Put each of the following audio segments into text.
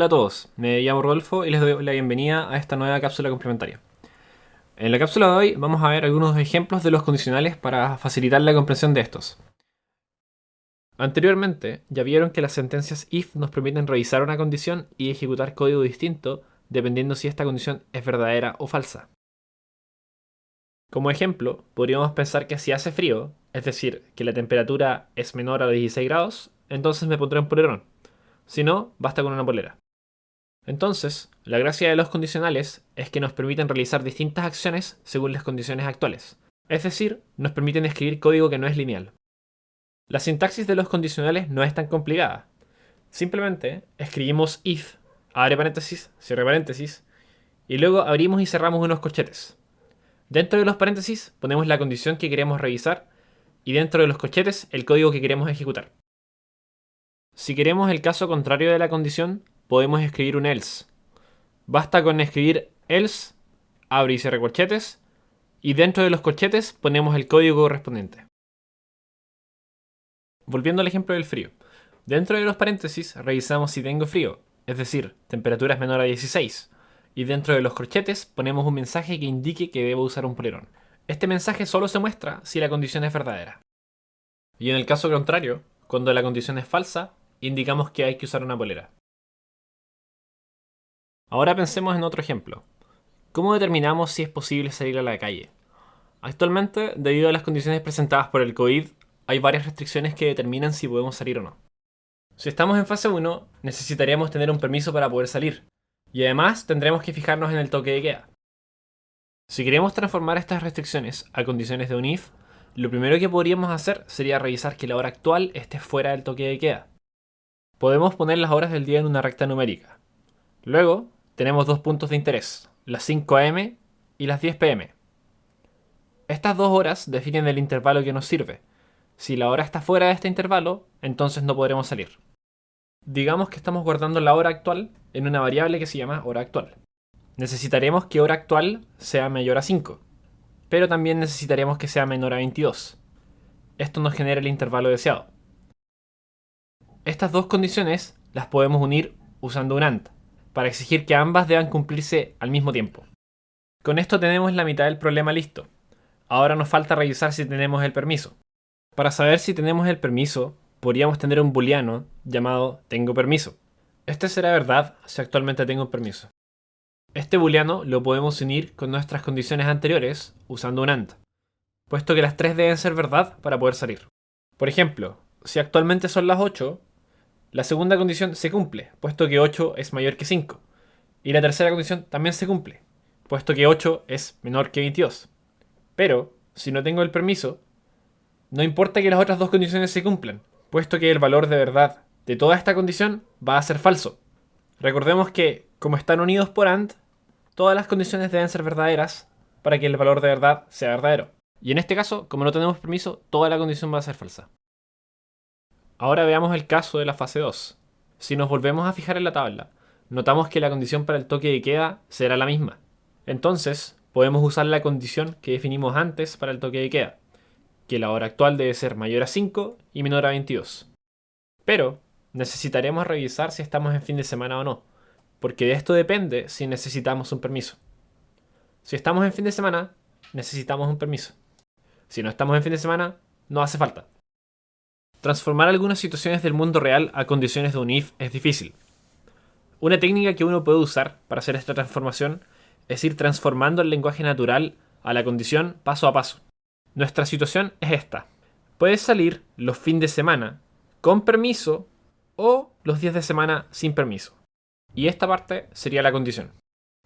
Hola a todos, me llamo Rodolfo y les doy la bienvenida a esta nueva cápsula complementaria. En la cápsula de hoy vamos a ver algunos ejemplos de los condicionales para facilitar la comprensión de estos. Anteriormente ya vieron que las sentencias if nos permiten revisar una condición y ejecutar código distinto dependiendo si esta condición es verdadera o falsa. Como ejemplo, podríamos pensar que si hace frío, es decir, que la temperatura es menor a 16 grados, entonces me pondré un polerón. Si no, basta con una polera. Entonces, la gracia de los condicionales es que nos permiten realizar distintas acciones según las condiciones actuales. Es decir, nos permiten escribir código que no es lineal. La sintaxis de los condicionales no es tan complicada. Simplemente escribimos if, abre paréntesis, cierre paréntesis, y luego abrimos y cerramos unos corchetes. Dentro de los paréntesis ponemos la condición que queremos revisar y dentro de los corchetes el código que queremos ejecutar. Si queremos el caso contrario de la condición, podemos escribir un else. Basta con escribir else, abre y cierre corchetes, y dentro de los corchetes ponemos el código correspondiente. Volviendo al ejemplo del frío. Dentro de los paréntesis revisamos si tengo frío, es decir, temperatura es menor a 16, y dentro de los corchetes ponemos un mensaje que indique que debo usar un polerón. Este mensaje solo se muestra si la condición es verdadera. Y en el caso contrario, cuando la condición es falsa, indicamos que hay que usar una polera. Ahora pensemos en otro ejemplo. ¿Cómo determinamos si es posible salir a la calle? Actualmente, debido a las condiciones presentadas por el COVID, hay varias restricciones que determinan si podemos salir o no. Si estamos en fase 1, necesitaríamos tener un permiso para poder salir, y además tendremos que fijarnos en el toque de queda. Si queremos transformar estas restricciones a condiciones de un if, lo primero que podríamos hacer sería revisar que la hora actual esté fuera del toque de queda. Podemos poner las horas del día en una recta numérica. Luego, tenemos dos puntos de interés, las 5 am y las 10 pm. Estas dos horas definen el intervalo que nos sirve. Si la hora está fuera de este intervalo, entonces no podremos salir. Digamos que estamos guardando la hora actual en una variable que se llama hora actual. Necesitaremos que hora actual sea mayor a 5, pero también necesitaremos que sea menor a 22. Esto nos genera el intervalo deseado. Estas dos condiciones las podemos unir usando un AND, para exigir que ambas deban cumplirse al mismo tiempo. Con esto tenemos la mitad del problema listo. Ahora nos falta revisar si tenemos el permiso. Para saber si tenemos el permiso, podríamos tener un booleano llamado tengo permiso. Este será verdad si actualmente tengo un permiso. Este booleano lo podemos unir con nuestras condiciones anteriores usando un AND, puesto que las tres deben ser verdad para poder salir. Por ejemplo, si actualmente son las 8, la segunda condición se cumple, puesto que 8 es mayor que 5. Y la tercera condición también se cumple, puesto que 8 es menor que 22. Pero, si no tengo el permiso, no importa que las otras dos condiciones se cumplan, puesto que el valor de verdad de toda esta condición va a ser falso. Recordemos que, como están unidos por AND, todas las condiciones deben ser verdaderas para que el valor de verdad sea verdadero. Y en este caso, como no tenemos permiso, toda la condición va a ser falsa. Ahora veamos el caso de la fase 2. Si nos volvemos a fijar en la tabla, notamos que la condición para el toque de queda será la misma. Entonces, podemos usar la condición que definimos antes para el toque de queda, que la hora actual debe ser mayor a 5 y menor a 22. Pero, necesitaremos revisar si estamos en fin de semana o no, porque de esto depende si necesitamos un permiso. Si estamos en fin de semana, necesitamos un permiso. Si no estamos en fin de semana, no hace falta. Transformar algunas situaciones del mundo real a condiciones de un if es difícil. Una técnica que uno puede usar para hacer esta transformación es ir transformando el lenguaje natural a la condición paso a paso. Nuestra situación es esta. Puedes salir los fines de semana con permiso o los días de semana sin permiso. Y esta parte sería la condición.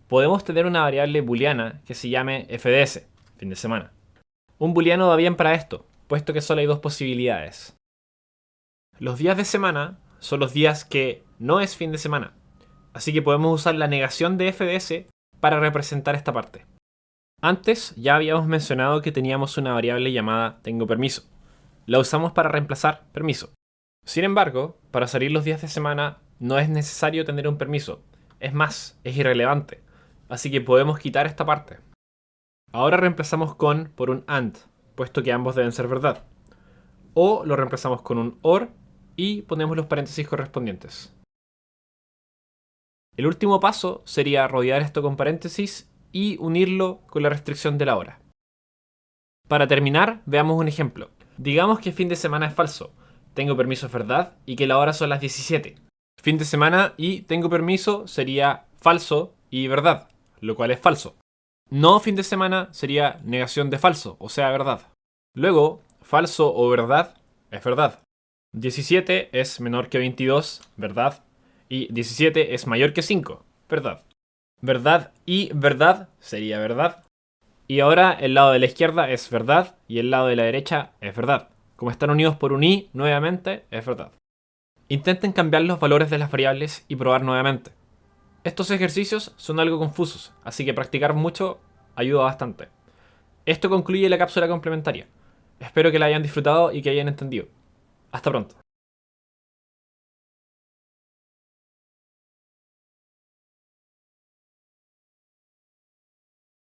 Podemos tener una variable booleana que se llame fds, fin de semana. Un booleano va bien para esto, puesto que solo hay dos posibilidades. Los días de semana son los días que no es fin de semana, así que podemos usar la negación de fds para representar esta parte. Antes ya habíamos mencionado que teníamos una variable llamada tengo permiso. La usamos para reemplazar permiso. Sin embargo, para salir los días de semana no es necesario tener un permiso. Es más, es irrelevante. Así que podemos quitar esta parte. Ahora reemplazamos con por un AND, puesto que ambos deben ser verdad. O lo reemplazamos con un OR y ponemos los paréntesis correspondientes. El último paso sería rodear esto con paréntesis y unirlo con la restricción de la hora. Para terminar, veamos un ejemplo. Digamos que fin de semana es falso. Tengo permiso es verdad y que la hora son las 17. Fin de semana y tengo permiso sería falso y verdad, lo cual es falso. No fin de semana sería negación de falso, o sea, verdad. Luego, falso o verdad es verdad. 17 es menor que 22, verdad. Y 17 es mayor que 5, verdad. Verdad y verdad sería verdad. Y ahora el lado de la izquierda es verdad y el lado de la derecha es verdad. Como están unidos por un i, nuevamente es verdad. Intenten cambiar los valores de las variables y probar nuevamente. Estos ejercicios son algo confusos, así que practicar mucho ayuda bastante. Esto concluye la cápsula complementaria. Espero que la hayan disfrutado y que hayan entendido. Hasta pronto.